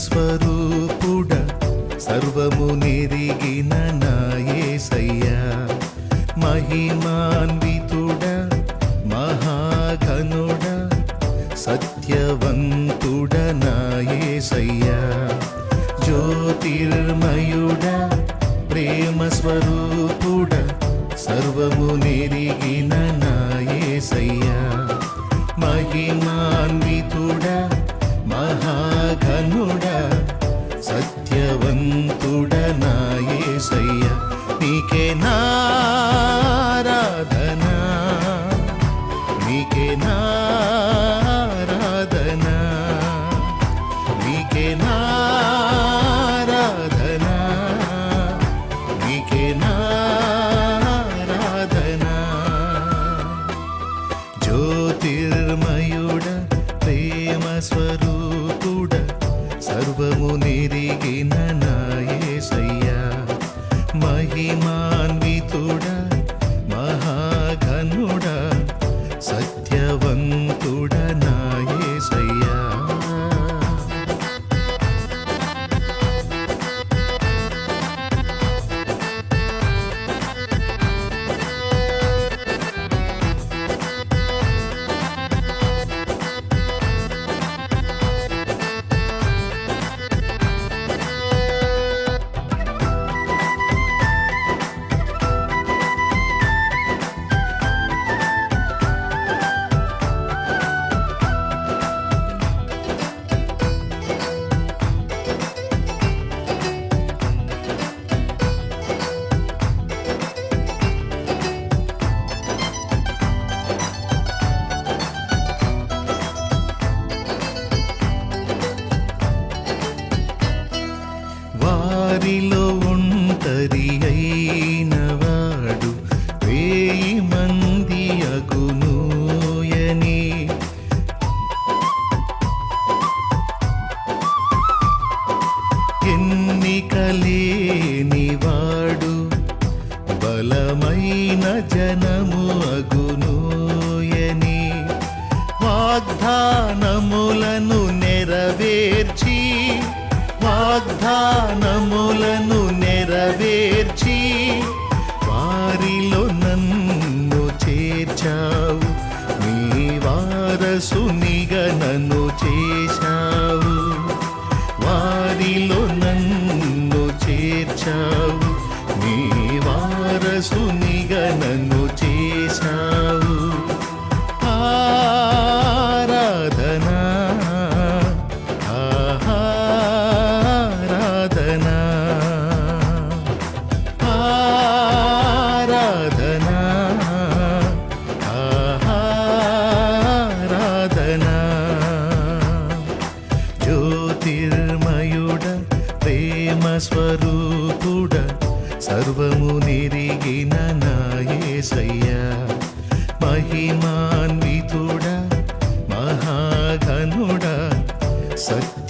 స్వరూపుడ సర్వము నెరిగిన నా యేసయ్యా మహిమాన్వితుడ మహాఘనుడ సత్యవంతుడ నా యేసయ్యా జ్యోతిర్మయుడ ప్రేమ స్వరూపుడ సర్వము నెరిగిన నా యేసయ్యా మహిమాన్వితుడ మహాఘనుడ సత్యవంతుడ నా యేసయ్యా నీకే నారాధనా నీకే నారాధనా నీకే నారాధనా నీకే నారాధనా జ్యోతిర్మయుడ ప్రేమ స్వరూపుడ సర్వము నెరిగిన నా యేసయ్యా మహిమాన్వితుడ మహాఘనుడ సత్యవంతుడ నా యేసయ్యా వారిలో ఒంటరి అయినవాడు 1000 మంది అగునూయని ఎన్నికలేనివాడు బలమైన జనము అగునూయని వాగ్దానములను నెరవేర్చి వాగ్దానములను నెరవేర్చి వారిలో నన్ను చేర్చావు నీ వారసునిగా నన్ను చేశావు వారిలో నన్ను చేర్చావు నీ వారసునిగా నన్ను చేశావు ఆరాధనా ఆరాధనా ఆరాధనా ఆరాధనా జ్యోతిర్మయుడ ప్రేమ స్వరూపుడ సర్వము నెరిగిన నా యేసయ్యా మహిమాన్వితుడ మహాఘనుడ సత్య